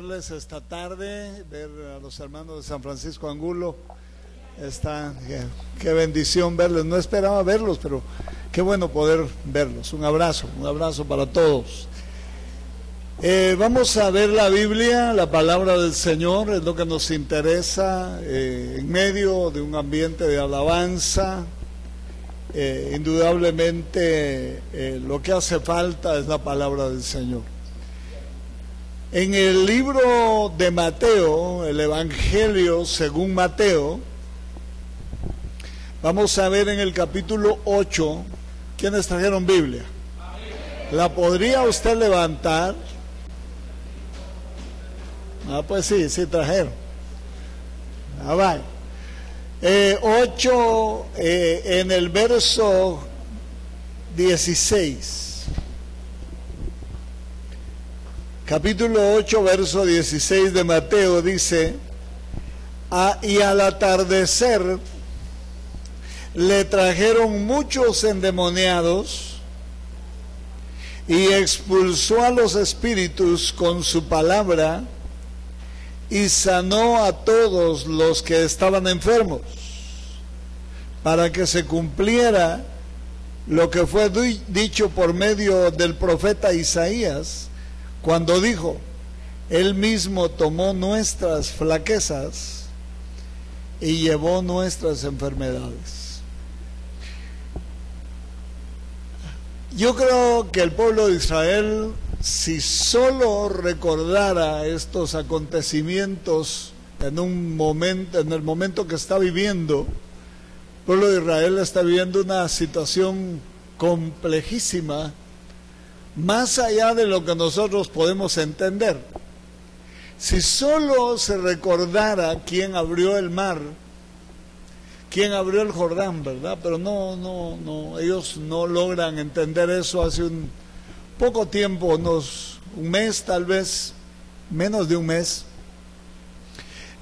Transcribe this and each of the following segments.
verles esta tarde, ver a los hermanos de San Francisco Angulo. Qué bendición verles. No esperaba verlos, pero qué bueno poder verlos. Un abrazo para todos. Vamos a ver la Biblia, la palabra del Señor, es lo que nos interesa en medio de un ambiente de alabanza. Indudablemente lo que hace falta es la palabra del Señor. En el libro de Mateo, el Evangelio según Mateo, vamos a ver en el capítulo 8, ¿quiénes trajeron Biblia? ¿La podría usted levantar? Pues sí trajeron. Va. 8 en el verso 16. Capítulo 8, verso 16 de Mateo dice: y al atardecer le trajeron muchos endemoniados y expulsó a los espíritus con su palabra y sanó a todos los que estaban enfermos, para que se cumpliera lo que fue dicho por medio del profeta Isaías, cuando dijo: Él mismo tomó nuestras flaquezas y llevó nuestras enfermedades. Yo creo que el pueblo de Israel, si solo recordara estos acontecimientos en el momento que está viviendo, el pueblo de Israel está viviendo una situación complejísima, más allá de lo que nosotros podemos entender. Si solo se recordara quién abrió el mar, quién abrió el Jordán, ¿verdad? Pero no, ellos no logran entender eso. Hace un poco tiempo, un mes tal vez, menos de un mes,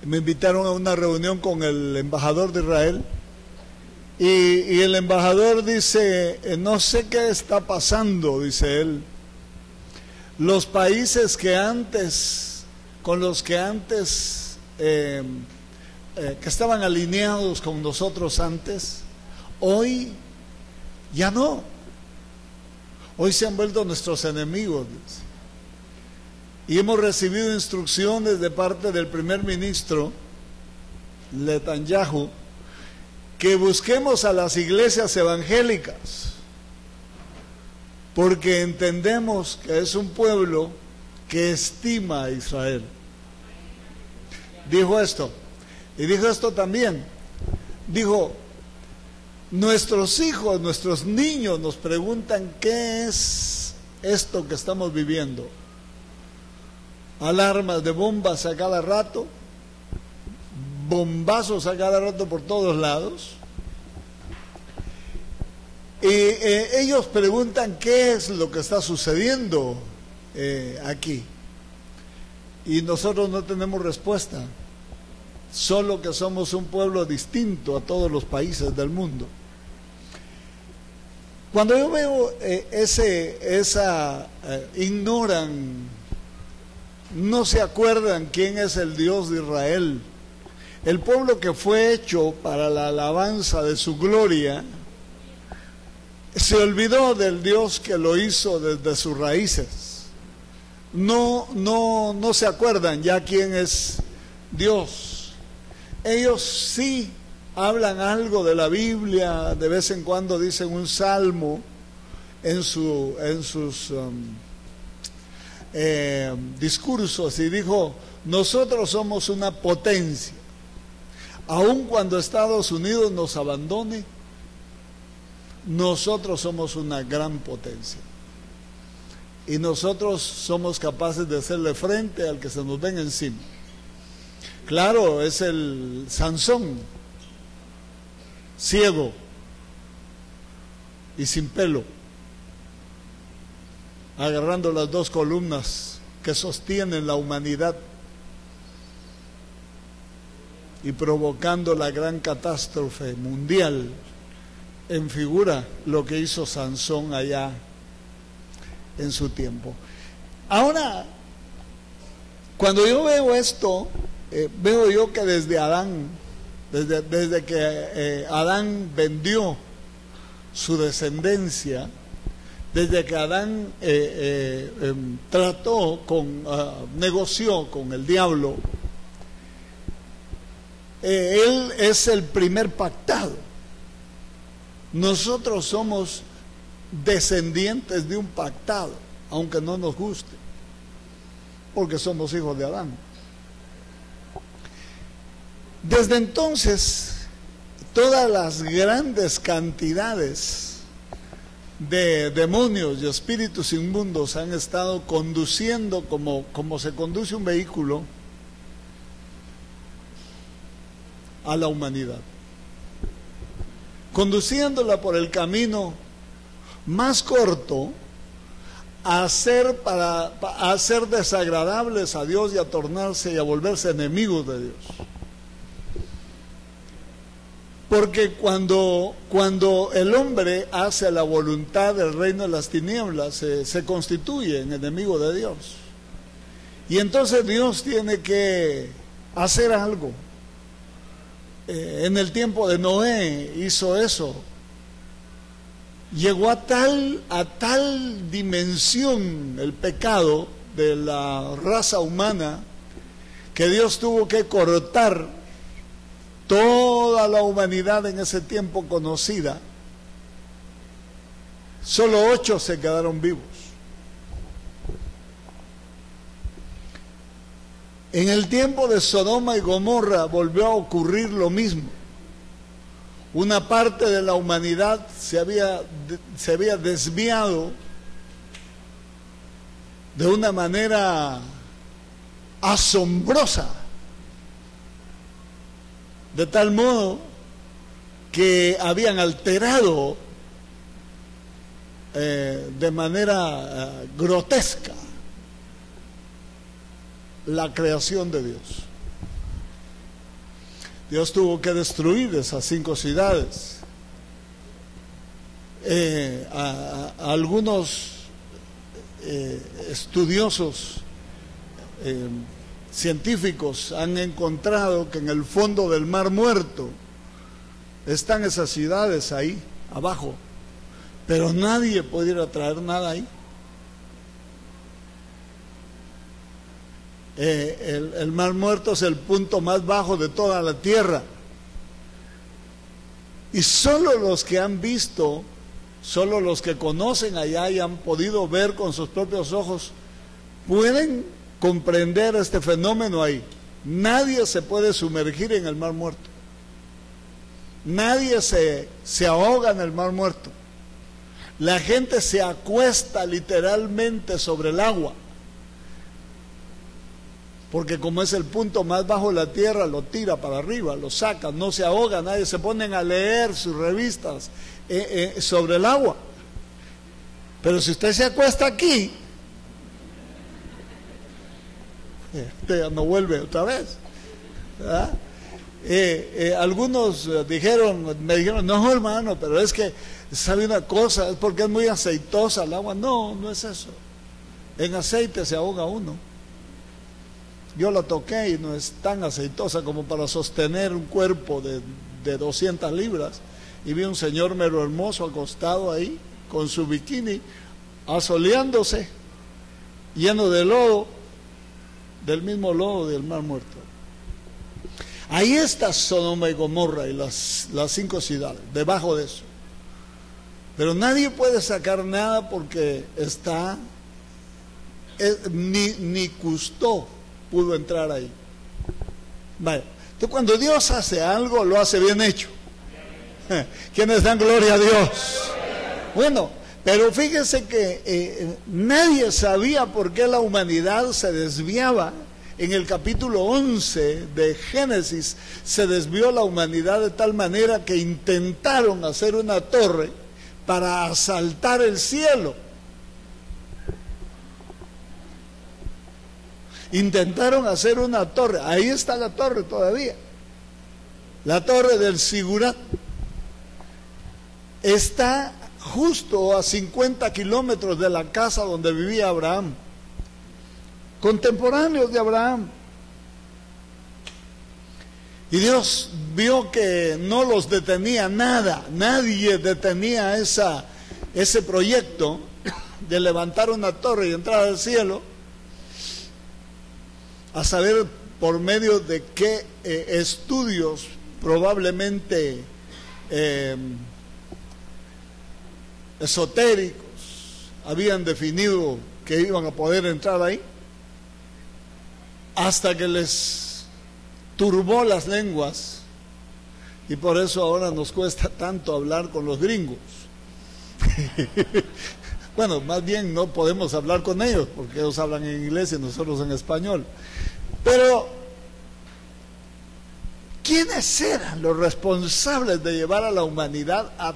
me invitaron a una reunión con el embajador de Israel. Y el embajador dice: no sé qué está pasando, dice él. Los países con los que antes, que estaban alineados con nosotros antes, hoy ya no. Hoy se han vuelto nuestros enemigos. Y hemos recibido instrucciones de parte del primer ministro Netanyahu que busquemos a las iglesias evangélicas, porque entendemos que es un pueblo que estima a Israel. Dijo esto, y dijo esto también, dijo: nuestros hijos, nuestros niños nos preguntan qué es esto que estamos viviendo. Alarmas de bombas a cada rato, bombazos a cada rato por todos lados, y ellos preguntan qué es lo que está sucediendo aquí, y nosotros no tenemos respuesta, solo que somos un pueblo distinto a todos los países del mundo. Cuando yo veo ignoran, no se acuerdan quién es el Dios de Israel, el pueblo que fue hecho para la alabanza de su gloria, se olvidó del Dios que lo hizo desde sus raíces. No se acuerdan ya quién es Dios. Ellos sí hablan algo de la Biblia, de vez en cuando dicen un salmo en sus discursos, y dijo: nosotros somos una potencia. Aun cuando Estados Unidos nos abandone, nosotros somos una gran potencia. Y nosotros somos capaces de hacerle frente al que se nos venga encima. Claro, es el Sansón, ciego y sin pelo, agarrando las dos columnas que sostienen la humanidad y provocando la gran catástrofe mundial, en figura lo que hizo Sansón allá en su tiempo. Ahora, Cuando yo veo esto, veo yo que desde Adán, desde que Adán vendió su descendencia, desde que Adán negoció con el diablo, él es el primer pactado. Nosotros somos descendientes de un pactado, aunque no nos guste, porque somos hijos de Adán. Desde entonces, todas las grandes cantidades de demonios y espíritus inmundos han estado conduciendo como se conduce un vehículo a la humanidad, conduciéndola por el camino más corto a ser desagradables a Dios y a tornarse y a volverse enemigos de Dios. Porque cuando el hombre hace la voluntad del reino de las tinieblas, se constituye en enemigo de Dios. Y entonces Dios tiene que hacer algo. En el tiempo de Noé hizo eso. Llegó a tal dimensión el pecado de la raza humana que Dios tuvo que cortar toda la humanidad en ese tiempo conocida. Solo 8 se quedaron vivos. En el tiempo de Sodoma y Gomorra volvió a ocurrir lo mismo. Una parte de la humanidad se había desviado de una manera asombrosa, de tal modo que habían alterado de manera grotesca la creación de Dios. Dios tuvo que destruir esas 5 ciudades. Algunos estudiosos científicos han encontrado que en el fondo del Mar Muerto están esas ciudades ahí abajo, pero nadie pudiera traer nada ahí. El Mar Muerto es el punto más bajo de toda la tierra, y solo los que han visto, solo los que conocen allá y han podido ver con sus propios ojos, pueden comprender este fenómeno ahí. Nadie se puede sumergir en el Mar Muerto, nadie se ahoga en el Mar Muerto. La gente se acuesta literalmente sobre el agua, porque como es el punto más bajo de la tierra, lo tira para arriba, lo saca, no se ahoga nadie. Se ponen a leer sus revistas sobre el agua. Pero si usted se acuesta aquí, usted ya no vuelve otra vez, ¿verdad? Algunos me dijeron, no hermano, pero es que sabe una cosa, es porque es muy aceitosa el agua. No, no es eso. En aceite se ahoga uno. Yo la toqué y no es tan aceitosa como para sostener un cuerpo de 200 libras. Y vi un señor mero hermoso acostado ahí con su bikini, asoleándose, lleno de lodo, del mismo lodo del Mar Muerto. Ahí está Sodoma y Gomorra y las 5 ciudades, debajo de eso. Pero nadie puede sacar nada porque está, ni Cousteau pudo entrar ahí. Vale. Entonces, cuando Dios hace algo, lo hace bien hecho. ¿Quiénes dan gloria a Dios? Bueno, pero fíjese que nadie sabía por qué la humanidad se desviaba. En el capítulo 11 de Génesis se desvió la humanidad de tal manera que intentaron hacer una torre para asaltar el cielo. Intentaron hacer una torre, ahí está la torre todavía, la torre del Sigurat. Está justo a 50 kilómetros de la casa donde vivía Abraham. contemporáneos de Abraham. Y Dios vio que no los detenía nada, nadie detenía ese proyecto de levantar una torre y entrar al cielo, a saber por medio de qué estudios probablemente esotéricos habían definido que iban a poder entrar ahí, hasta que les turbó las lenguas, y por eso ahora nos cuesta tanto hablar con los gringos. Bueno, más bien no podemos hablar con ellos porque ellos hablan en inglés y nosotros en español. Pero ¿quiénes eran los responsables de llevar a la humanidad a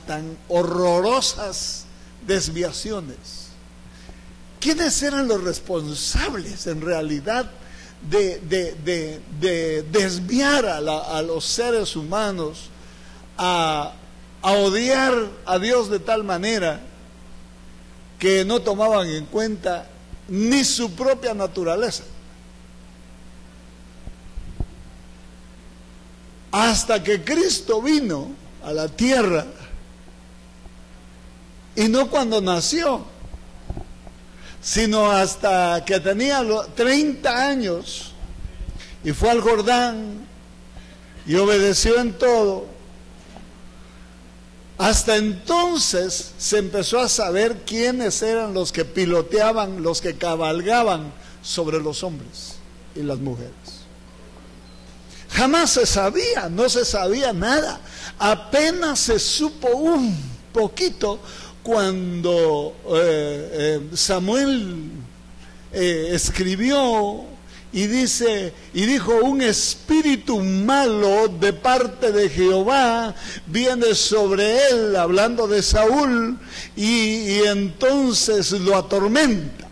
tan horrorosas desviaciones? ¿Quiénes eran los responsables en realidad de desviar a los seres humanos a odiar a Dios de tal manera que no tomaban en cuenta ni su propia naturaleza? Hasta que Cristo vino a la tierra, y no cuando nació, sino hasta que tenía 30 años y fue al Jordán y obedeció en todo. Hasta entonces se empezó a saber quiénes eran los que piloteaban, los que cabalgaban sobre los hombres y las mujeres. Jamás se sabía, no se sabía nada. Apenas se supo un poquito cuando Samuel escribió y dijo: un espíritu malo de parte de Jehová viene sobre él, hablando de Saúl, y entonces lo atormenta.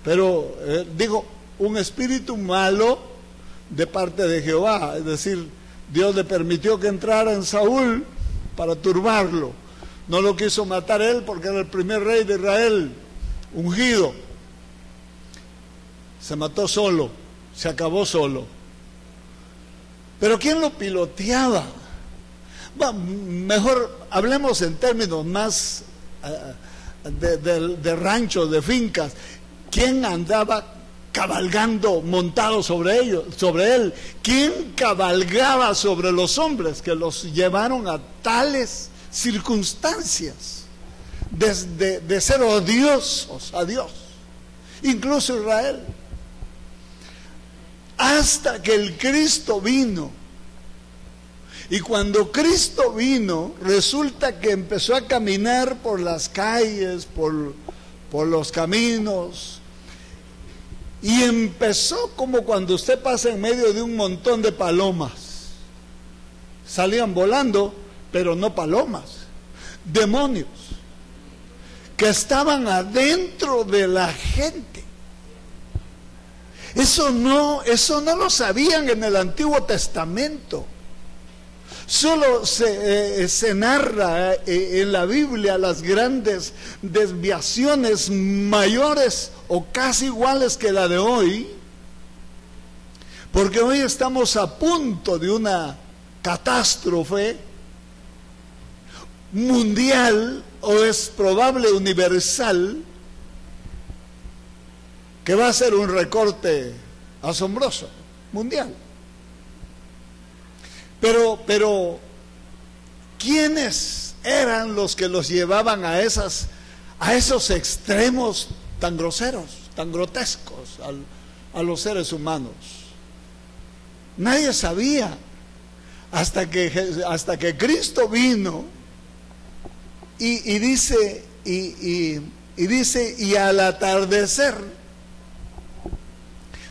Pero dijo un espíritu malo de parte de Jehová, es decir, Dios le permitió que entrara en Saúl para turbarlo. No lo quiso matar él porque era el primer rey de Israel, ungido. Se mató solo, se acabó solo. Pero ¿quién lo piloteaba? Bueno, mejor hablemos en términos más de ranchos, de fincas. ¿Quién andaba cabalgando, montado sobre él? ¿Quién cabalgaba sobre los hombres que los llevaron a tales circunstancias de ser odiosos a Dios, incluso Israel? Hasta que el Cristo vino. Y cuando Cristo vino, resulta que empezó a caminar por las calles, por los caminos, y empezó como cuando usted pasa en medio de un montón de palomas. Salían volando, pero no palomas, demonios que estaban adentro de la gente. Eso no lo sabían en el Antiguo Testamento. Solo se narra en la Biblia las grandes desviaciones mayores o casi iguales que la de hoy, porque hoy estamos a punto de una catástrofe mundial, o es probable universal, que va a ser un recorte asombroso, mundial. Pero ¿quiénes eran los que los llevaban a esos extremos tan groseros, tan grotescos a los seres humanos? Nadie sabía hasta que Cristo vino y dice, y al atardecer.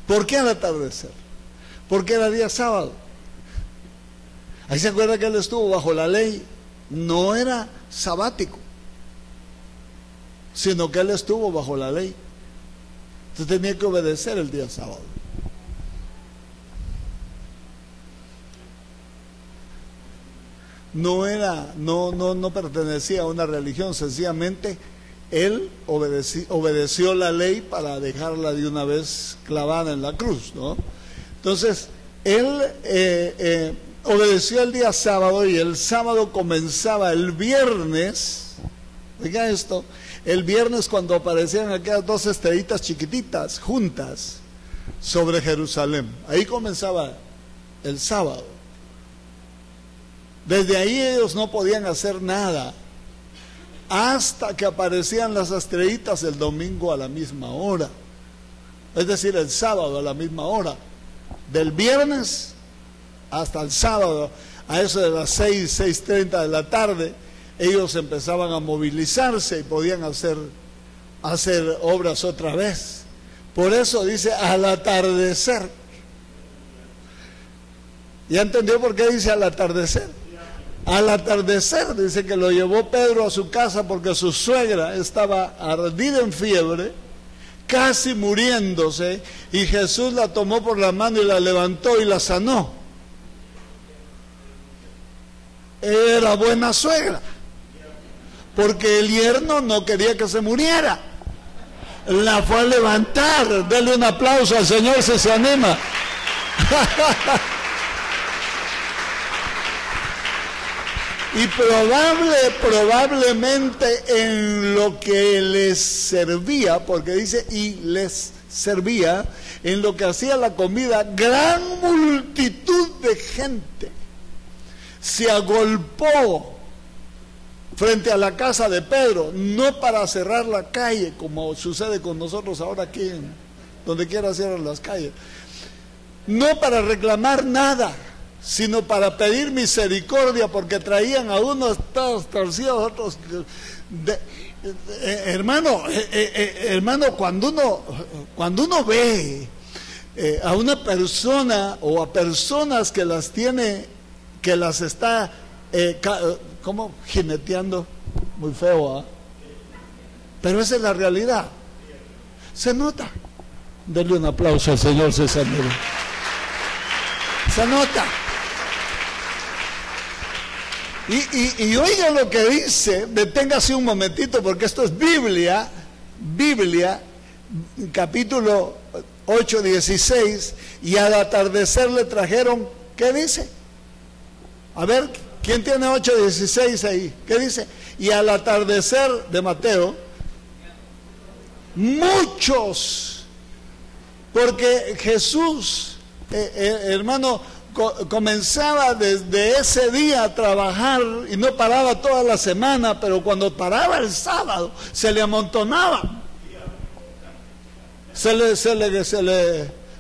¿Por qué al atardecer? Porque era día sábado. Ahí se acuerda que él estuvo bajo la ley, no era sabático, sino que él estuvo bajo la ley. Entonces tenía que obedecer el día sábado. No pertenecía a una religión, sencillamente él obedeció la ley para dejarla de una vez clavada en la cruz, ¿no? Entonces, él obedeció el día sábado, y el sábado comenzaba el viernes. Oiga esto, el viernes, cuando aparecían aquellas dos estrellitas chiquititas juntas sobre Jerusalén, ahí comenzaba el sábado. Desde ahí ellos no podían hacer nada hasta que aparecían las estrellitas el domingo a la misma hora, es decir, el sábado a la misma hora. Del viernes hasta el sábado, a eso de las 6:30 de la tarde, ellos empezaban a movilizarse y podían hacer obras otra vez. Por eso dice al atardecer. ¿Ya entendió por qué dice al atardecer? Al atardecer, dice que lo llevó Pedro a su casa porque su suegra estaba ardida en fiebre, casi muriéndose, y Jesús la tomó por la mano y la levantó y la sanó. Era buena suegra, porque el yerno no quería que se muriera. La fue a levantar. Dele un aplauso al Señor si se anima. Y probablemente en lo que les servía, porque dice y les servía, en lo que hacía la comida, gran multitud de gente se agolpó frente a la casa de Pedro, no para cerrar la calle, como sucede con nosotros ahora aquí, donde quiera cierran las calles, no para reclamar nada, sino para pedir misericordia, porque traían a unos todos torcidos, otros... hermano, cuando uno ve a una persona o a personas que las tiene, que las está, ¿cómo? Jineteando, muy feo, ¿eh? Pero esa es la realidad, se nota. Denle un aplauso al Señor César. Se nota. Y oiga lo que dice, deténgase un momentito porque esto es Biblia, capítulo 8:16, y al atardecer le trajeron, ¿qué dice? A ver, ¿quién tiene 8:16 ahí? ¿Qué dice? Y al atardecer de Mateo, muchos, porque Jesús, hermano, comenzaba desde ese día a trabajar y no paraba toda la semana, pero cuando paraba el sábado se le amontonaba.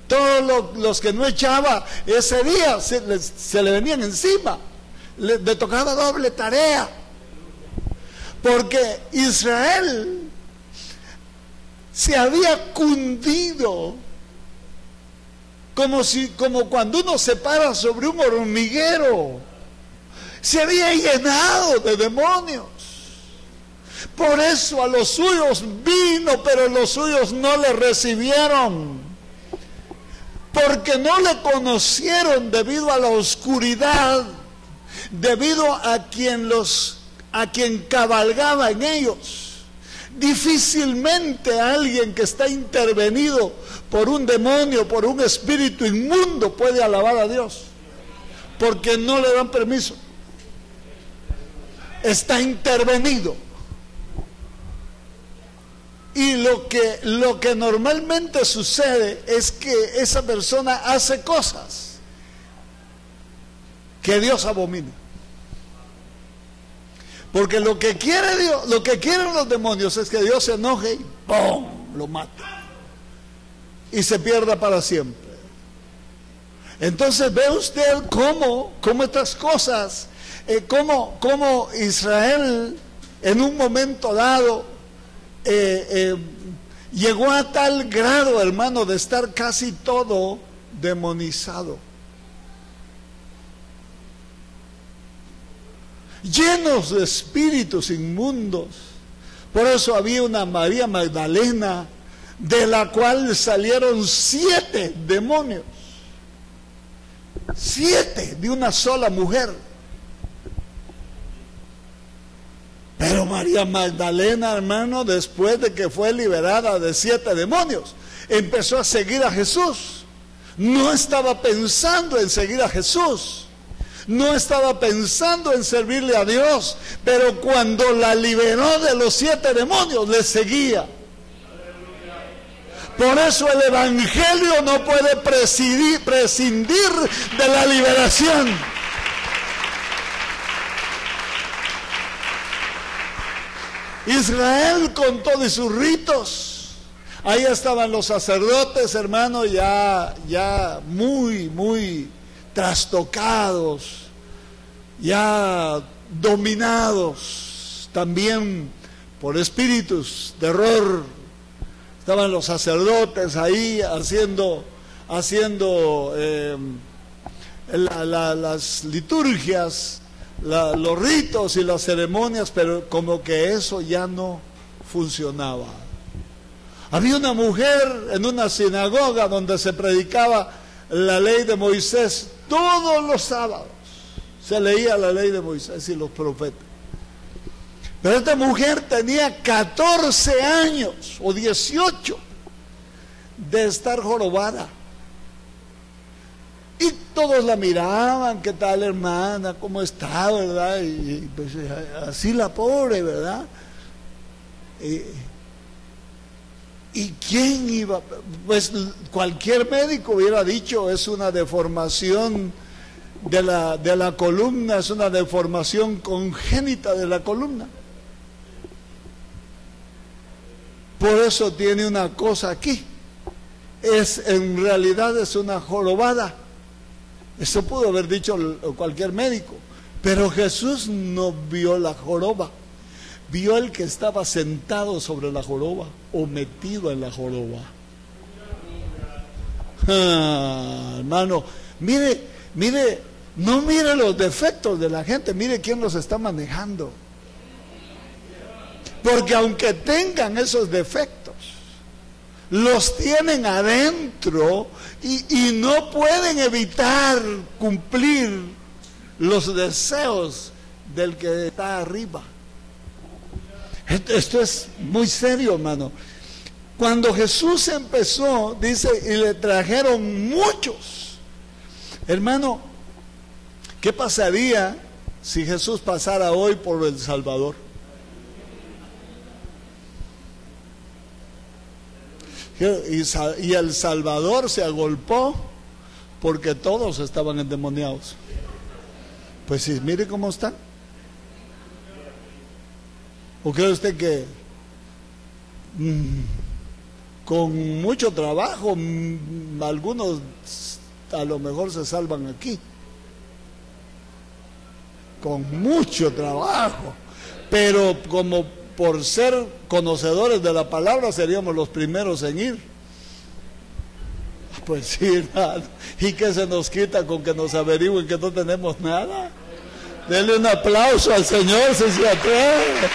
Todos los que no echaba ese día se le venían encima. Le tocaba doble tarea, porque Israel se había cundido, como cuando uno se para sobre un hormiguero, se había llenado de demonios. Por eso a los suyos vino, pero los suyos no le recibieron, porque no le conocieron debido a la oscuridad, debido a quien cabalgaba en ellos. Difícilmente alguien que está intervenido por un demonio, por un espíritu inmundo, puede alabar a Dios, porque no le dan permiso. Está intervenido. Y lo que normalmente sucede es que esa persona hace cosas que Dios abomina. Porque lo que quiere Dios, lo que quieren los demonios es que Dios se enoje y ¡pum!, lo mate y se pierda para siempre. Entonces ve usted cómo estas cosas, cómo Israel en un momento dado llegó a tal grado, hermano, de estar casi todo demonizado, llenos de espíritus inmundos. Por eso había una María Magdalena, de la cual salieron 7 demonios, 7 de una sola mujer. Pero María Magdalena, hermano, después de que fue liberada de 7 demonios, empezó a seguir a Jesús. No estaba pensando en seguir a Jesús, no estaba pensando en servirle a Dios, pero cuando la liberó de los 7 demonios, le seguía. Por eso el Evangelio no puede prescindir de la liberación. Israel con todos sus ritos, ahí estaban los sacerdotes, hermano, ya muy trastocados, ya dominados también por espíritus de error. Estaban los sacerdotes ahí haciendo las liturgias, los ritos y las ceremonias, pero como que eso ya no funcionaba. Había una mujer en una sinagoga donde se predicaba la ley de Moisés todos los sábados. Se leía la ley de Moisés y los profetas. Pero esta mujer tenía 14 años o 18 de estar jorobada. Y todos la miraban, ¿qué tal, hermana? ¿Cómo está, verdad? Y pues así la pobre, ¿verdad? ¿Y quién iba? Pues cualquier médico hubiera dicho, es una deformación de la columna, es una deformación congénita de la columna. Por eso tiene una cosa aquí. En realidad es una jorobada. Eso pudo haber dicho cualquier médico. Pero Jesús no vio la joroba. Vio el que estaba sentado sobre la joroba o metido en la joroba. Hermano, mire, no mire los defectos de la gente, mire quién los está manejando. Porque aunque tengan esos defectos, los tienen adentro y no pueden evitar cumplir los deseos del que está arriba. Esto es muy serio, hermano. Cuando Jesús empezó, dice, y le trajeron muchos. Hermano, ¿qué pasaría si Jesús pasara hoy por El Salvador? Y El Salvador se agolpó porque todos estaban endemoniados. Pues sí, mire cómo están. ¿O cree usted que con mucho trabajo algunos a lo mejor se salvan aquí? Con mucho trabajo, pero como por ser conocedores de la palabra seríamos los primeros en ir. Pues sí, hermano. ¿Y qué se nos quita con que nos averigüen que no tenemos nada? Denle un aplauso al Señor si se atreve.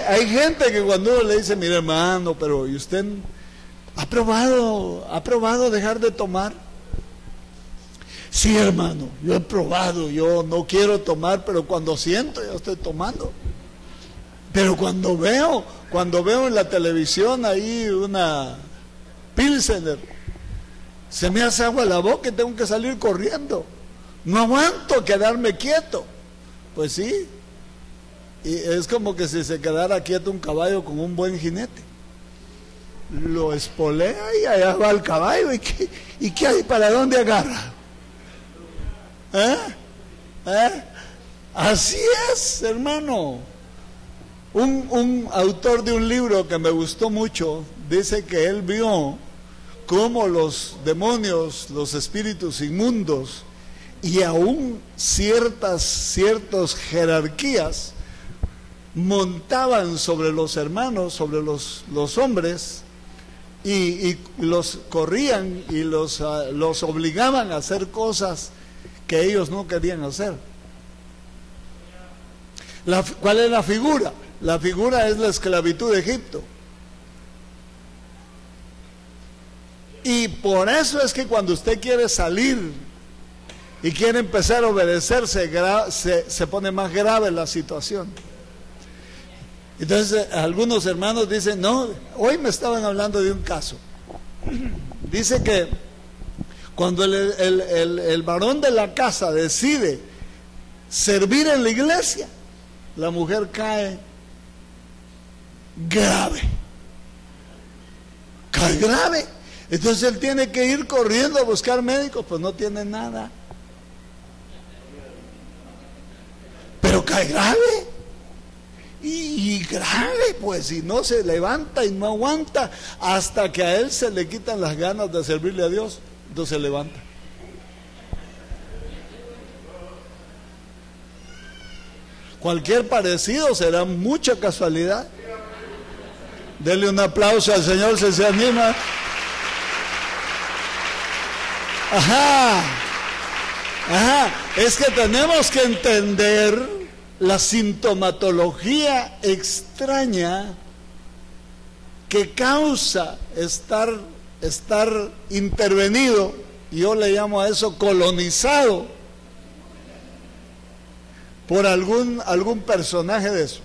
Hay gente que cuando uno le dice, mire, hermano, pero ¿y usted ha probado dejar de tomar? Sí, hermano, yo he probado, yo no quiero tomar, pero cuando siento ya estoy tomando. Pero cuando veo en la televisión ahí una Pilsener, se me hace agua la boca y tengo que salir corriendo. No aguanto quedarme quieto. Pues sí, y es como que si se quedara quieto un caballo con un buen jinete. Lo espolea y allá va el caballo. ¿Y qué hay? ¿Para dónde agarra? Así es, hermano. Un autor de un libro que me gustó mucho dice que él vio cómo los demonios, los espíritus inmundos y aún ciertas jerarquías montaban sobre los hermanos, sobre los hombres y los corrían y los obligaban a hacer cosas que ellos no querían hacer. ¿Cuál es la figura? La figura es la esclavitud de Egipto. Y por eso es que cuando usted quiere salir y quiere empezar a obedecer, se pone más grave la situación. Entonces algunos hermanos dicen, no, hoy me estaban hablando de un caso. Dice que cuando el varón de la casa decide servir en la iglesia, la mujer cae grave. Cae grave. Entonces él tiene que ir corriendo a buscar médicos, pues no tiene nada. Pero cae grave. Y grave, pues, si no se levanta y no aguanta hasta que a él se le quitan las ganas de servirle a Dios, entonces se levanta. Cualquier parecido será mucha casualidad. Denle un aplauso al Señor si se anima. Ajá, es que tenemos que entender la sintomatología extraña que causa estar intervenido, yo le llamo a eso colonizado, por algún personaje de esos.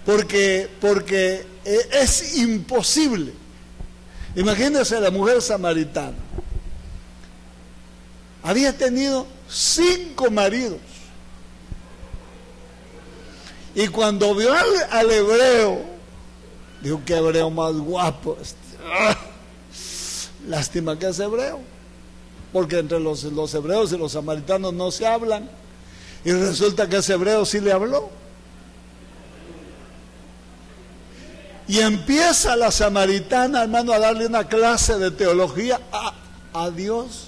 Porque es imposible. Imagínense la mujer samaritana. Había tenido 5 maridos. Y cuando vio al hebreo, dijo, qué hebreo más guapo. Lástima que es hebreo, porque entre los hebreos y los samaritanos no se hablan. Y resulta que ese hebreo sí le habló. Y empieza la samaritana, hermano, a darle una clase de teología a Dios.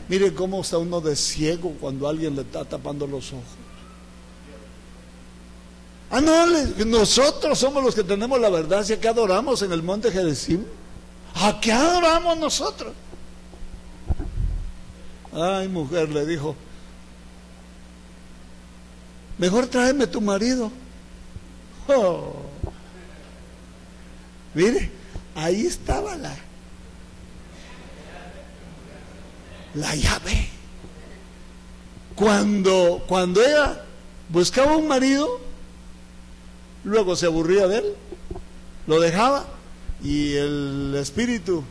Mire cómo está uno de ciego cuando alguien le está tapando los ojos. No, nosotros somos los que tenemos la verdad. ¿Si qué adoramos en el monte Gerizim? ¿A qué adoramos nosotros? Ay, mujer, le dijo, mejor tráeme tu marido. Oh. Mire, ahí estaba la llave. Cuando ella buscaba un marido, luego se aburría de él, lo dejaba y el espíritu,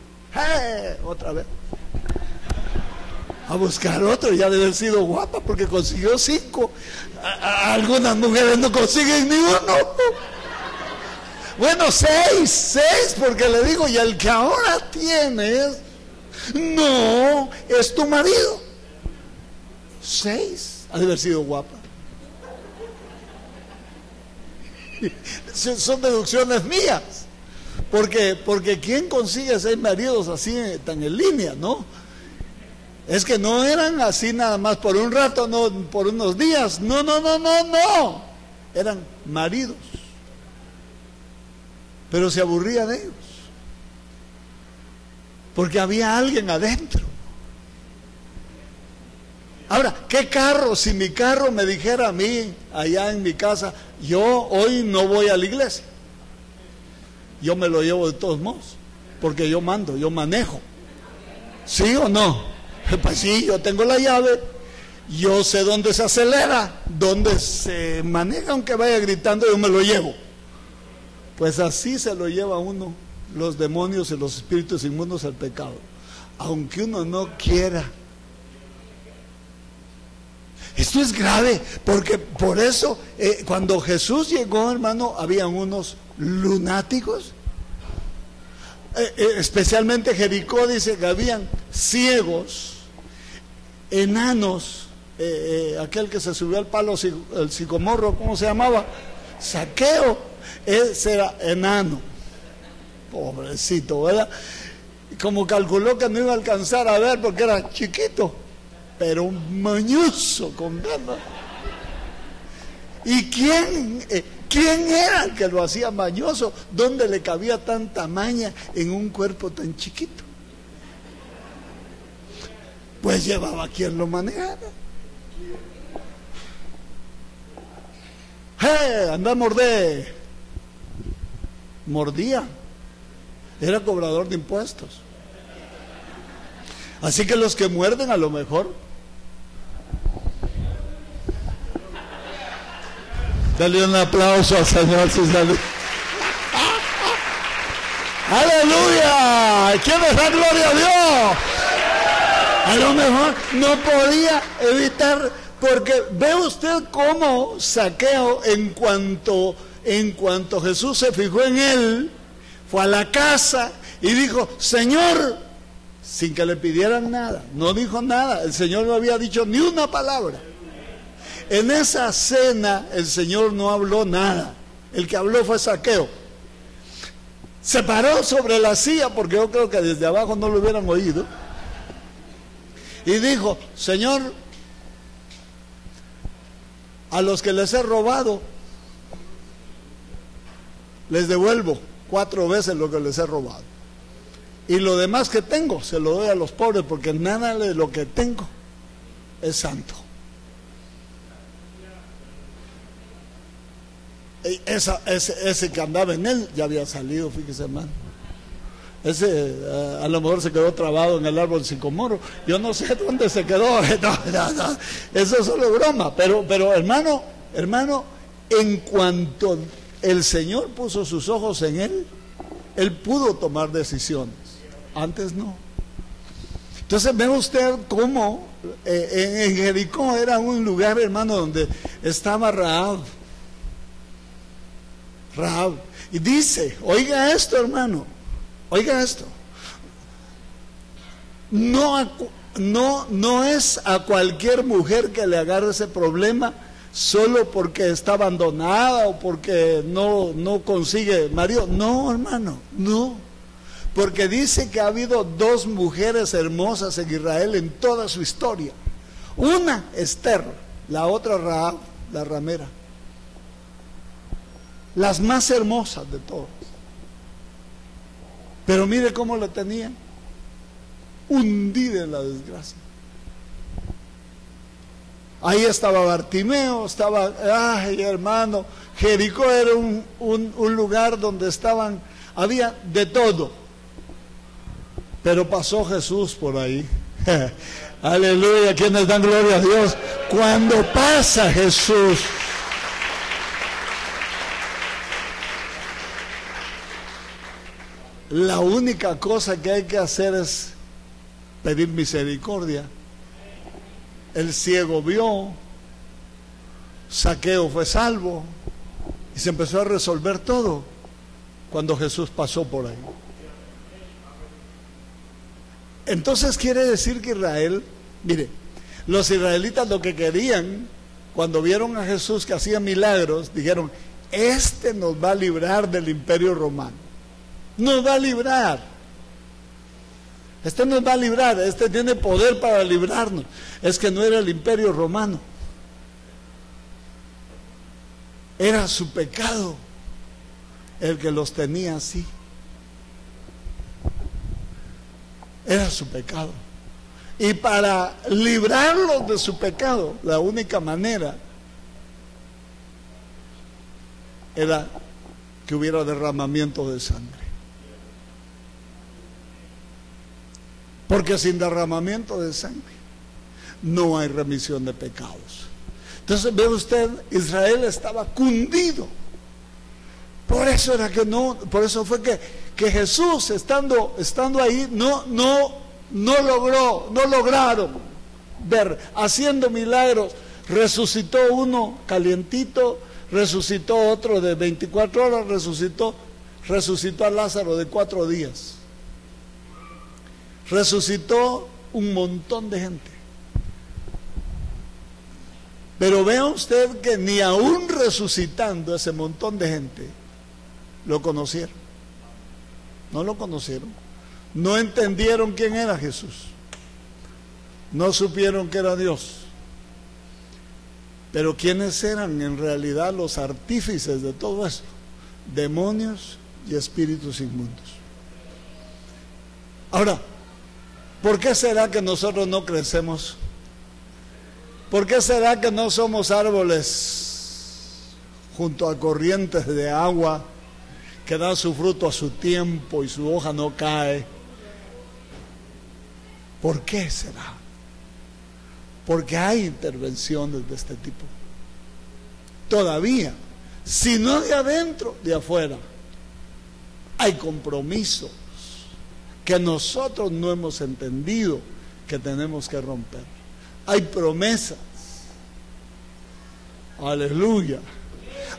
otra vez, a buscar otro. Ya debe haber sido guapa porque consiguió 5. Algunas mujeres no consiguen ni uno. Bueno, 6, porque le digo, y el que ahora tienes, no, es tu marido. 6, ha de haber sido guapa. Son deducciones mías, porque ¿quién consigue 6 maridos así tan en línea, no? Es que no eran así nada más por un rato, no por unos días, no, eran maridos, pero se aburría de ellos, porque había alguien adentro. Ahora, ¿qué carro? Si mi carro me dijera a mí, allá en mi casa, yo hoy no voy a la iglesia, yo me lo llevo de todos modos, porque yo mando, yo manejo. ¿Sí o no? Pues sí, yo tengo la llave, yo sé dónde se acelera, dónde se maneja, aunque vaya gritando, yo me lo llevo. Pues así se lo lleva uno, los demonios y los espíritus inmundos al pecado, aunque uno no quiera. Esto es grave, porque por eso cuando Jesús llegó, hermano, habían unos lunáticos, especialmente Jericó, dice que habían ciegos, enanos, aquel que se subió al palo, el sicomorro, ¿cómo se llamaba? Zaqueo, ese era enano, pobrecito, ¿verdad? Como calculó que no iba a alcanzar a ver porque era chiquito, pero un mañoso con ganas. ¿Y quién era el que lo hacía mañoso? ¿Dónde le cabía tanta maña en un cuerpo tan chiquito? Pues llevaba a quien lo manejara. Anda a morder. Mordía. Era cobrador de impuestos. Así que los que muerden a lo mejor. Dale un aplauso al Señor su salud. ¡Aleluya! ¿Quién le da gloria a Dios? A lo mejor no podía evitar, porque ve usted cómo Zaqueo, en cuanto Jesús se fijó en él, fue a la casa y dijo: Señor, sin que le pidieran nada, no dijo nada, el Señor no había dicho ni una palabra. En esa cena el Señor no habló nada, el que habló fue Zaqueo. Se paró sobre la silla, porque yo creo que desde abajo no lo hubieran oído, y dijo: Señor, a los que les he robado, les devuelvo 4 veces lo que les he robado. Y lo demás que tengo, se lo doy a los pobres, porque nada de lo que tengo es santo. Ese que andaba en él ya había salido, fíjese, hermano. Ese a lo mejor se quedó trabado en el árbol sicomoro. Yo no sé dónde se quedó. No. Eso es solo broma. Pero hermano, en cuanto el Señor puso sus ojos en él pudo tomar decisiones. Antes no. Entonces ve usted cómo en Jericó era un lugar, hermano, donde estaba Rahab. Y dice, oiga esto, hermano, oiga esto. No es a cualquier mujer que le agarre ese problema solo porque está abandonada o porque no consigue marido. No, hermano, no. Porque dice que ha habido 2 mujeres hermosas en Israel en toda su historia. Una, Esther, la otra, Rahab, la ramera. Las más hermosas de todas. Pero mire cómo la tenían, hundida en la desgracia. Ahí estaba Bartimeo, ay hermano, Jericó era un lugar donde había de todo. Pero pasó Jesús por ahí. Aleluya, quienes dan gloria a Dios. Cuando pasa Jesús, la única cosa que hay que hacer es pedir misericordia. El ciego vio, Zaqueo fue salvo, y se empezó a resolver todo cuando Jesús pasó por ahí. Entonces quiere decir que Israel, mire, los israelitas lo que querían, cuando vieron a Jesús que hacía milagros, dijeron: este nos va a librar del imperio romano. Nos va a librar. Este nos va a librar. Este tiene poder para librarnos. Es que no era el imperio romano. Era su pecado el que los tenía así. Era su pecado. Y para librarlos de su pecado, la única manera era que hubiera derramamiento de sangre. Porque sin derramamiento de sangre no hay remisión de pecados. Entonces ve usted, Israel estaba cundido. Por eso fue que Jesús estando ahí no lograron ver, haciendo milagros. Resucitó uno calientito, resucitó otro de 24 horas, resucitó a Lázaro de 4 días. Resucitó un montón de gente. Pero vea usted que ni aún resucitando ese montón de gente lo conocieron. No lo conocieron. No entendieron quién era Jesús. No supieron que era Dios. Pero ¿quiénes eran en realidad los artífices de todo eso? Demonios y espíritus inmundos. Ahora, ¿por qué será que nosotros no crecemos? ¿Por qué será que no somos árboles junto a corrientes de agua que dan su fruto a su tiempo y su hoja no cae? ¿Por qué será? Porque hay intervenciones de este tipo. Todavía, si no de adentro, de afuera. Hay compromisos que nosotros no hemos entendido que tenemos que romper. Hay promesas. Aleluya.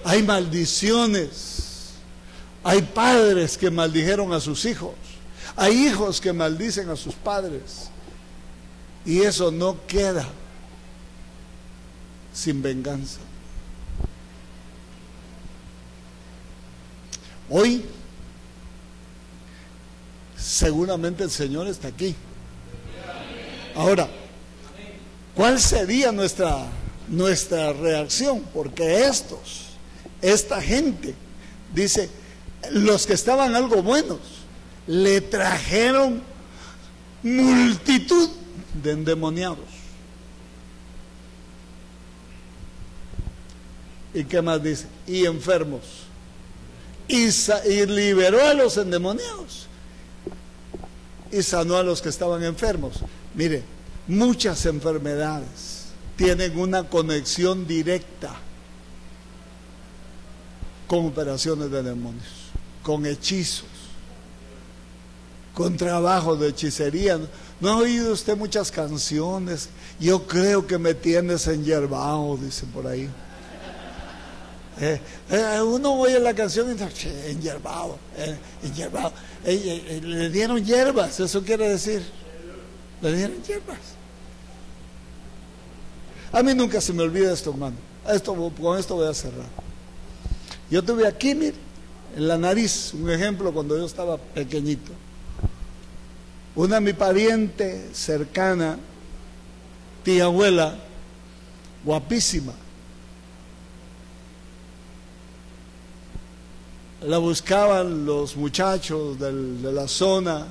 Hay maldiciones. Hay padres que maldijeron a sus hijos. Hay hijos que maldicen a sus padres. Y eso no queda sin venganza. Hoy, seguramente el Señor está aquí. Ahora, ¿cuál sería nuestra reacción? Porque esta gente, dice, los que estaban algo buenos, le trajeron multitud de endemoniados. ¿Y qué más dice? Y enfermos. Y liberó a los endemoniados. Y sanó a los que estaban enfermos. Mire, muchas enfermedades tienen una conexión directa con operaciones de demonios, con hechizos, con trabajos de hechicería. ¿No ha oído usted muchas canciones? Yo creo que me tienes enyerbado, dicen por ahí. Uno oye la canción y dice, enyerbado, enyerbado. Le dieron hierbas, eso quiere decir. Le dieron hierbas. A mí nunca se me olvida esto, hermano. Con esto voy a cerrar. Yo tuve aquí, mire, en la nariz, un ejemplo cuando yo estaba pequeñito. Una mi pariente cercana, tía abuela, guapísima. La buscaban los muchachos de la zona,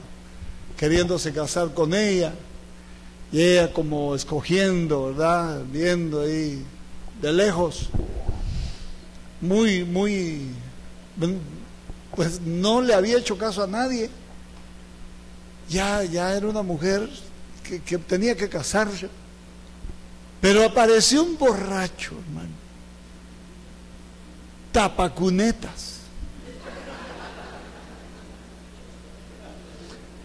queriéndose casar con ella, y ella como escogiendo, ¿verdad? Viendo ahí de lejos, pues no le había hecho caso a nadie. Ya era una mujer que tenía que casarse. Pero apareció un borracho, hermano, tapacunetas,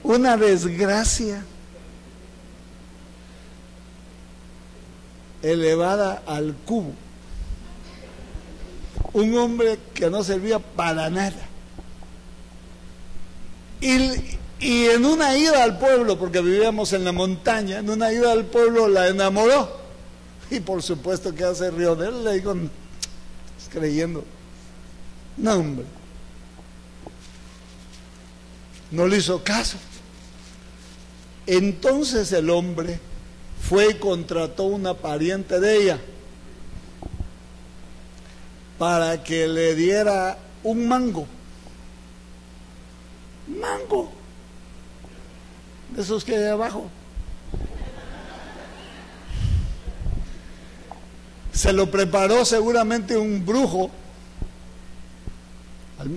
una desgracia elevada al cubo, un hombre que no servía para nada. Y en una ida al pueblo, porque vivíamos en la montaña, en una ida al pueblo la enamoró, y por supuesto que se rió de él. Le digo, creyendo, no, hombre, no le hizo caso. Entonces el hombre fue y contrató una pariente de ella para que le diera un mango, de esos que hay abajo. Se lo preparó seguramente un brujo,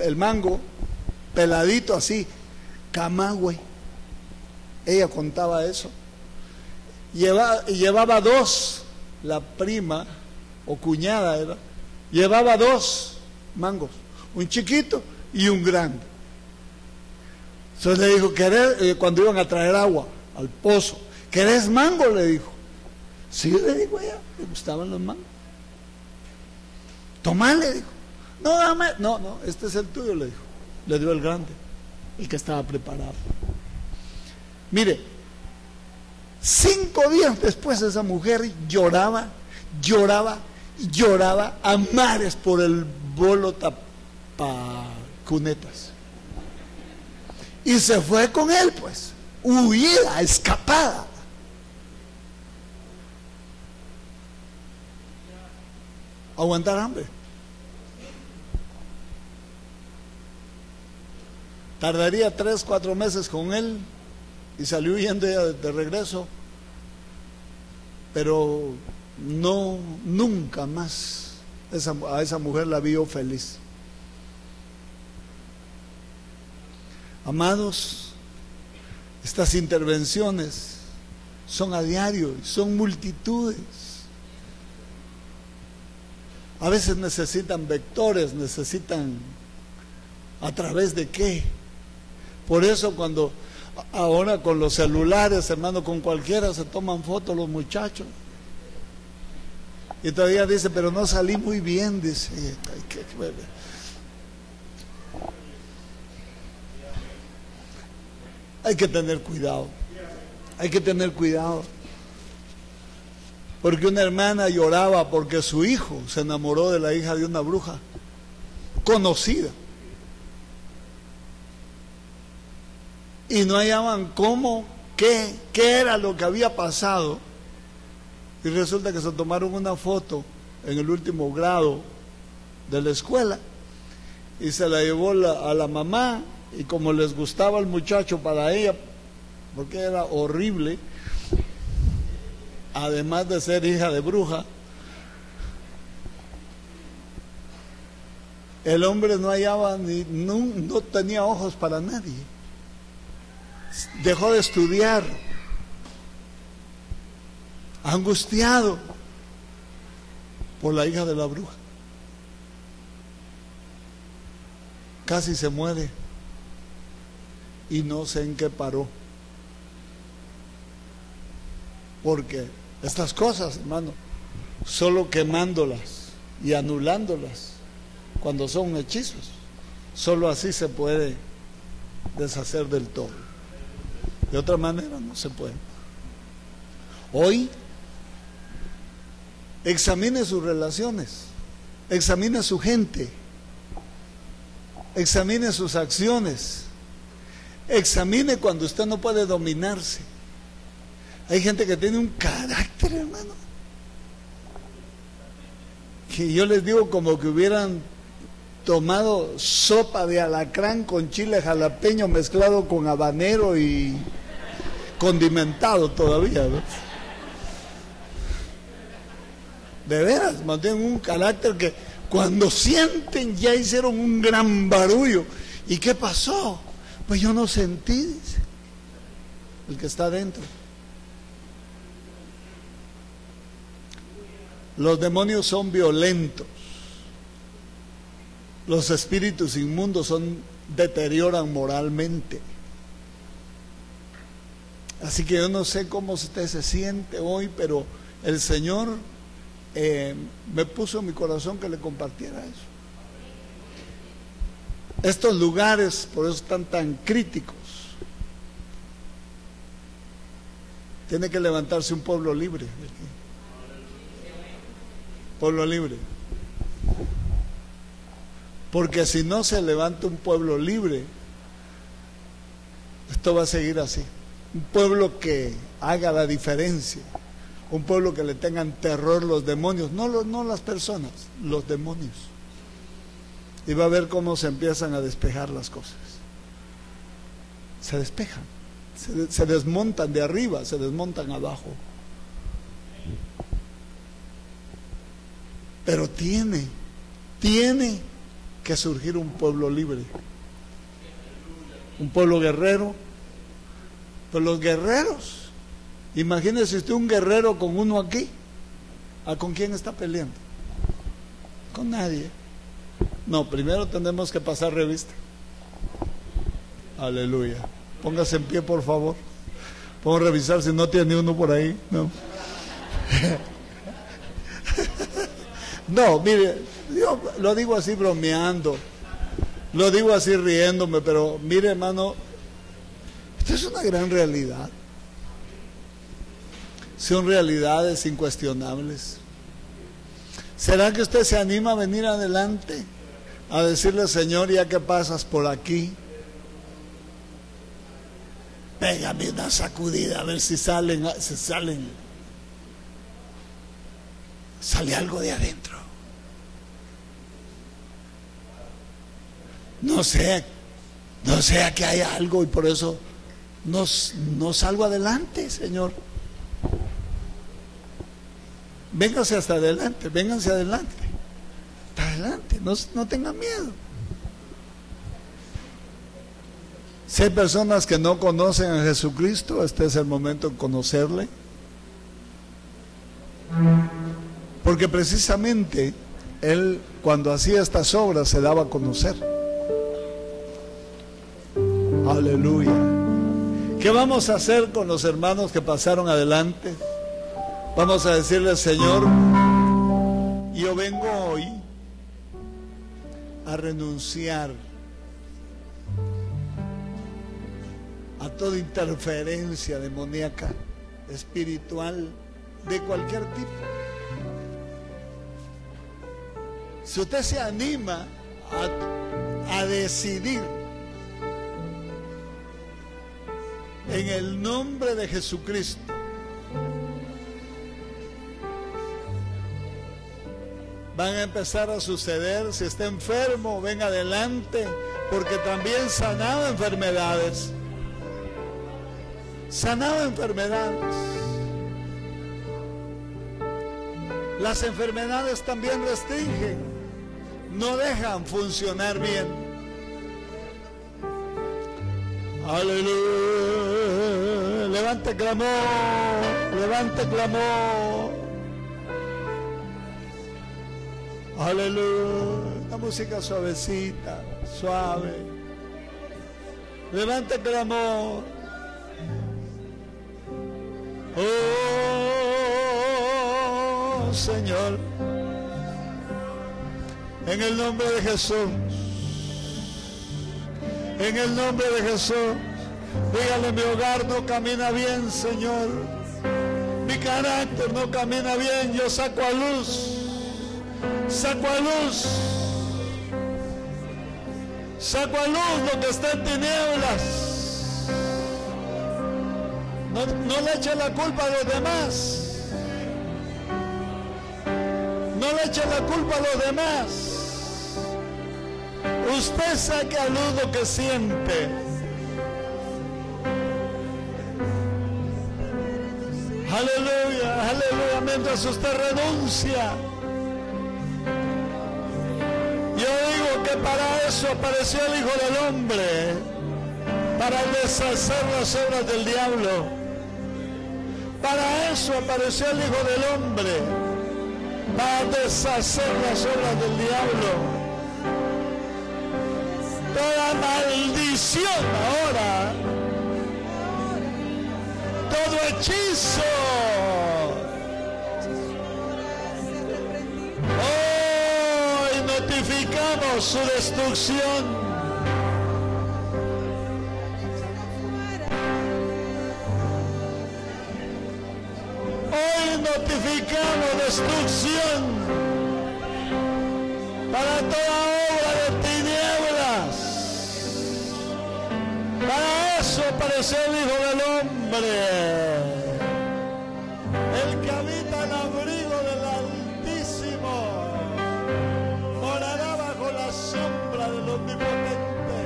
el mango, peladito así, camagüey. Ella contaba eso. Llevaba dos, la prima o cuñada era, llevaba dos mangos, un chiquito y un grande. Entonces le dijo, cuando iban a traer agua al pozo, ¿querés mango? Le dijo. Sí, le dijo ella, le gustaban los mangos. Tomá, le dijo. No, dame, no, este es el tuyo, le dijo. Le dio el grande, el que estaba preparado. Mire, 5 días después esa mujer lloraba a mares por el bolo tapacunetas. Y se fue con él, pues, huida, escapada. Aguantar hambre. Tardaría 3, 4 meses con él y salió huyendo ella de regreso. Pero no, nunca más a esa mujer la vio feliz. Amados, estas intervenciones son a diario, son multitudes. A veces necesitan vectores, necesitan ¿a través de qué? Por eso cuando ahora con los celulares, hermano, con cualquiera se toman fotos los muchachos. Y todavía dice, pero no salí muy bien, dice. Ay, hay que tener cuidado. Hay que tener cuidado. Porque una hermana lloraba porque su hijo se enamoró de la hija de una bruja conocida. Y no hallaban cómo, qué era lo que había pasado. Y resulta que se tomaron una foto en el último grado de la escuela y se la llevó a la mamá, y como les gustaba el muchacho para ella, porque era horrible, además de ser hija de bruja, el hombre no hallaba no tenía ojos para nadie, dejó de estudiar, angustiado por la hija de la bruja, casi se muere y no sé en qué paró, porque estas cosas, hermano, solo quemándolas y anulándolas cuando son hechizos, solo así se puede deshacer del todo. De otra manera no se puede. Hoy examine sus relaciones, examine su gente, examine sus acciones, examine cuando usted no puede dominarse. Hay gente que tiene un carácter, hermano, que yo les digo como que hubieran tomado sopa de alacrán con chile jalapeño mezclado con habanero y condimentado todavía, ¿no? De veras, mantienen un carácter que cuando sienten ya hicieron un gran barullo. ¿Y qué pasó? Pues yo no sentí, dice el que está adentro. Los demonios son violentos. Los espíritus inmundos deterioran moralmente. Así que yo no sé cómo usted se siente hoy, pero el Señor me puso en mi corazón que le compartiera eso. Estos lugares, por eso están tan críticos. Tiene que levantarse un pueblo libre. Pueblo libre. Porque si no se levanta un pueblo libre, esto va a seguir así. Un pueblo que haga la diferencia. Un pueblo que le tengan terror los demonios, no las personas, los demonios. Y va a ver cómo se empiezan a despejar las cosas. Se despejan, se desmontan de arriba, se desmontan abajo. Pero tiene que surgir un pueblo libre, un pueblo guerrero. Pues los guerreros, imagínese usted un guerrero con uno aquí, ¿con quién está peleando? Con nadie. No, primero tenemos que pasar revista. Aleluya. Póngase en pie, por favor. Vamos a revisar si no tiene uno por ahí. No. No, mire, yo lo digo así bromeando, lo digo así riéndome, pero mire, hermano, esto es una gran realidad. Son realidades incuestionables. ¿Será que usted se anima a venir adelante a decirle, Señor, ya que pasas por aquí, pégame una sacudida a ver si sale algo de adentro? No sé que hay algo y por eso no salgo adelante, Señor. Vénganse hasta adelante, vénganse adelante. Hasta adelante, no tengan miedo. Si hay personas que no conocen a Jesucristo, este es el momento de conocerle. Porque precisamente Él, cuando hacía estas obras, se daba a conocer. Aleluya. ¿Qué vamos a hacer con los hermanos que pasaron adelante? Vamos a decirle: Señor, yo vengo hoy a renunciar a toda interferencia demoníaca, espiritual, de cualquier tipo. Si usted se anima a decidir en el nombre de Jesucristo, van a empezar a suceder. Si está enfermo, ven adelante, porque también sanaba enfermedades. Sanaba enfermedades. Las enfermedades también restringen, no dejan funcionar bien. Aleluya. Levante clamor, levante clamor. Aleluya. Una música suavecita, suave. Levante clamor. Oh Señor, en el nombre de Jesús, en el nombre de Jesús, dígale: mi hogar no camina bien, Señor, mi carácter no camina bien, yo saco a luz lo que está en tinieblas. No le eche la culpa a los demás. No le eche la culpa a los demás. Usted saque a luz lo que siente. Aleluya, aleluya. Mientras usted renuncia, yo digo que para eso apareció el Hijo del Hombre, para deshacer las obras del diablo. Para eso apareció el Hijo del Hombre, para deshacer las obras del diablo. Toda maldición ahora, todo hechizo, hoy notificamos su destrucción. Hoy notificamos destrucción para toda obra de tinieblas. Para eso apareció el Hijo del Hombre, el que habita el abrigo del Altísimo, morará bajo la sombra del Omnipotente.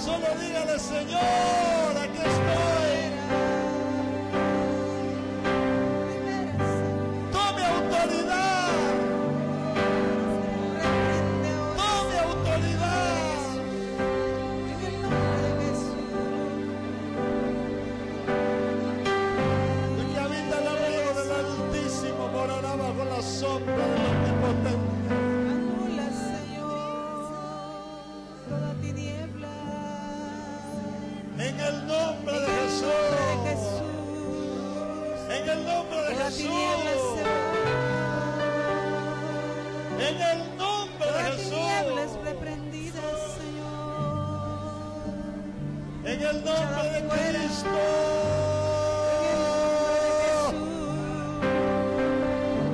Solo dígale: Señor, aquí estoy. Tome autoridad. Tome autoridad. El que habita el abrigo del Altísimo morará bajo la sombra del Omnipotente. Anula, Señor, toda tiniebla. En el nombre de Jesús. En el nombre de Toda tiniebla Jesús. se va. En el nombre de Toda tiniebla es Jesús. reprendida, Señor. En el nombre de Cristo.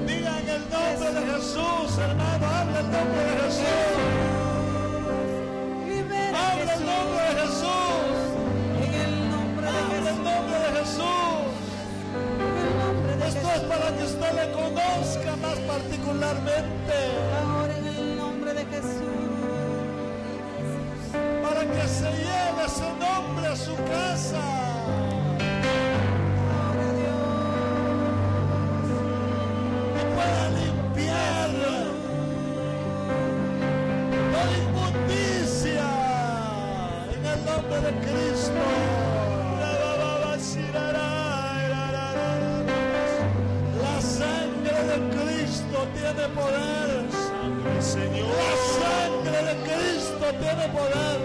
Diga: en el nombre de Jesús, hermano, habla el nombre de Jesús. Libera, Habla el nombre de Jesús. en el nombre de Habla el Jesús. nombre de Jesús. En el nombre de Esto es Jesús. para que usted le conozca más particularmente. Ahora en el nombre de Jesús. Para que se lleve ese nombre a su casa. Ahora Dios. Y pueda limpiar toda inmundicia. de Cristo. La sangre de Cristo tiene poder. Señor, La sangre de Cristo tiene poder.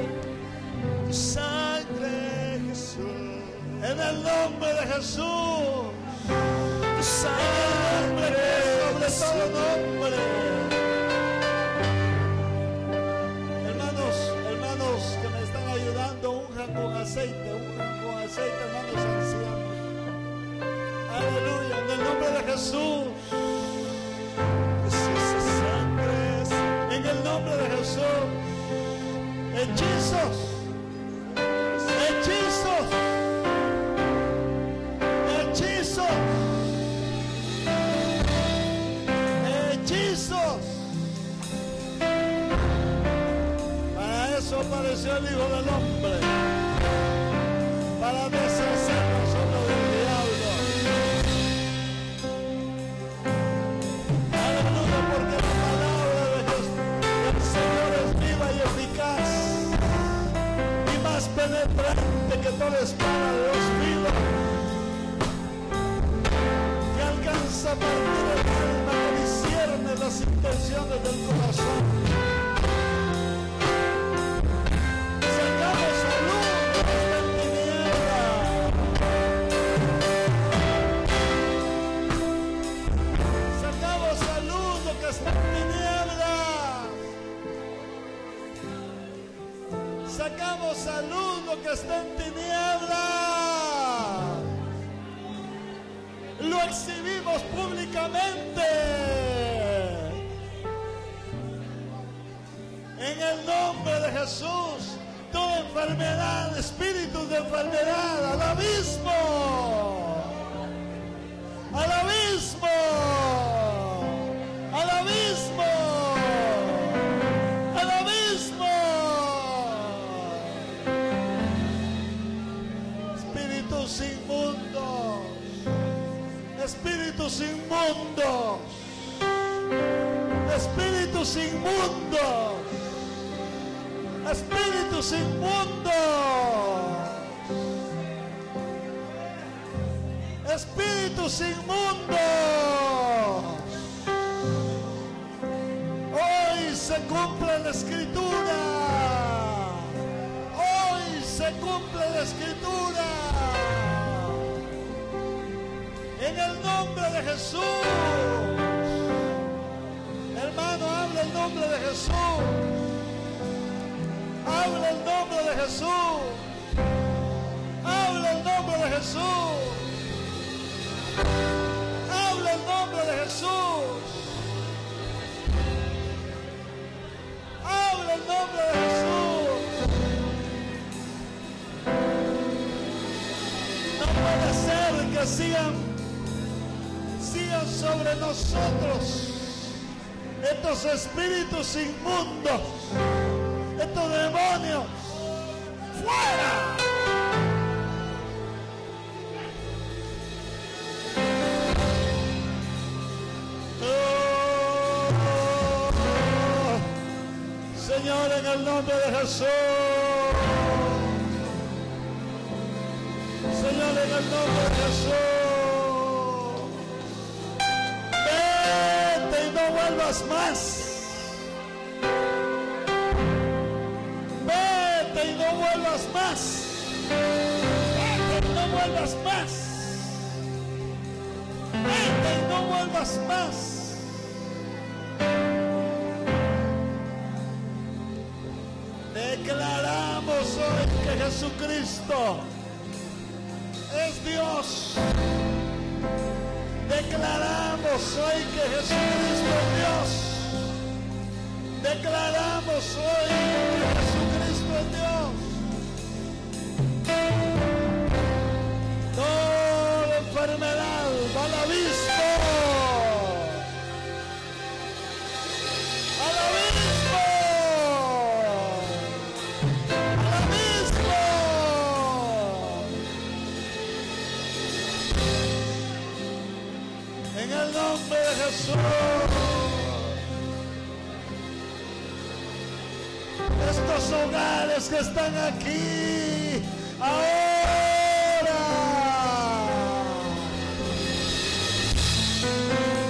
sangre, Jesús, En el nombre de Jesús. sangre, Sobre todo nombre. Hermanos que me están ayudando, unjan con aceite, hermanos ancianos. Aleluya, en el nombre de Jesús. En el nombre de Jesús. Hechizos. Hechizos. Hechizos. Hechizos. Para eso apareció el Hijo del Hombre. Para deshacer las obras del diablo. Aleluya, porque la palabra del Señor es viva y eficaz y más penetrante que toda espada de dos filos, que alcanza a partir el alma, que discierne las intenciones del corazón. Sacamos a luz de esta tiniebla. Sacamos a luz lo que está en tinieblas. Sacamos a luz lo que está en tinieblas. Lo exhibimos públicamente. En el nombre de Jesús, toda enfermedad, espíritus de enfermedad, al abismo. Al abismo. Al abismo. Al abismo. Espíritus inmundos. Espíritus inmundos. Espíritus inmundos. Espíritus inmundos. Espíritus inmundos. Hoy se cumple la escritura. Hoy se cumple la escritura. En el nombre de Jesús. Hermano, habla el nombre de Jesús. Habla el nombre de Jesús. Habla el nombre de Jesús. Habla el nombre de Jesús. Habla el nombre de Jesús. No puede ser que sigan sobre nosotros estos espíritus inmundos, estos demonios. ¡Fuera! Señor, en el nombre de Jesús. Señor, en el nombre de Jesús. Vete y no vuelvas más. Vete y no vuelvas más. Vete y no vuelvas más. Vete y no vuelvas más. Declaramos hoy que Jesucristo es Dios. Declaramos hoy que Jesucristo es Dios. Declaramos hoy que Jesucristo es Dios. Toda enfermedad va al abismo. ¡Al abismo! ¡Al abismo! En el nombre de Jesús. estos hogares que están aquí ahora.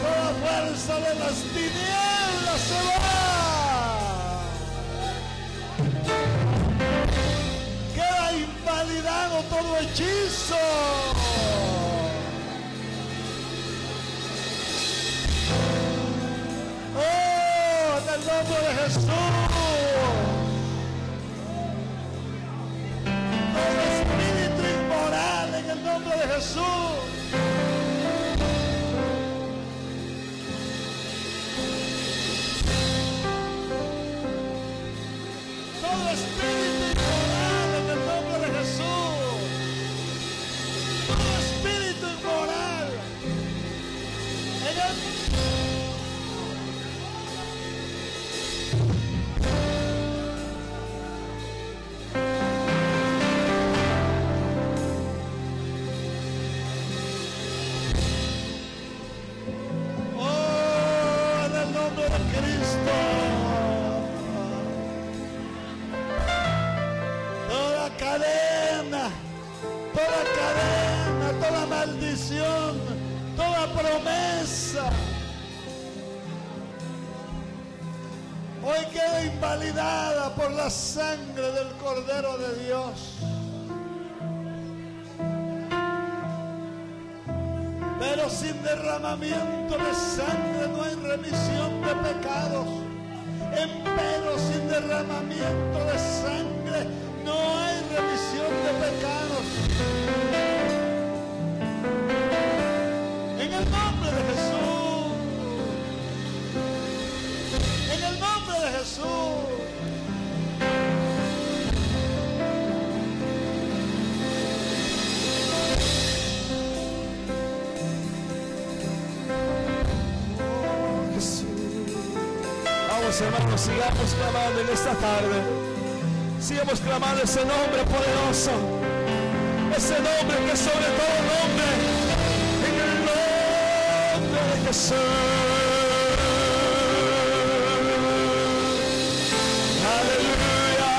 Toda fuerza de las tinieblas se va. Queda invalidado todo hechizo. En el nombre de Jesús, todo espíritu inmoral en el nombre de Jesús, todo espíritu inmoral en el nombre de Jesús, todo espíritu inmoral en el Cristo. Toda cadena, toda maldición, toda promesa hoy queda invalidada por la sangre del Cordero de Dios. Pero sin derramamiento de sangre no hay remisión de pecados. Empero sin derramamiento de sangre no hay remisión de pecados. En el nombre de Jesús. En el nombre de Jesús. Hermanos, sigamos clamando en esta tarde. Sigamos clamando ese nombre poderoso, ese nombre que es sobre todo nombre, en el nombre de Jesús. Aleluya,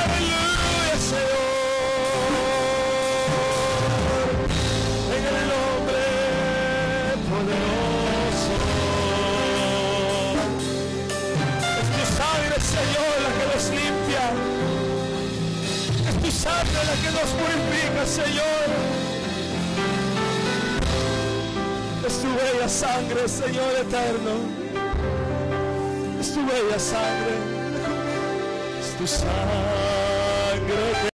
aleluya, Señor, en el nombre poderoso. Señor, la que nos limpia, es tu sangre la que nos purifica, Señor. Es tu bella sangre, Señor eterno. Es tu bella sangre, es tu sangre.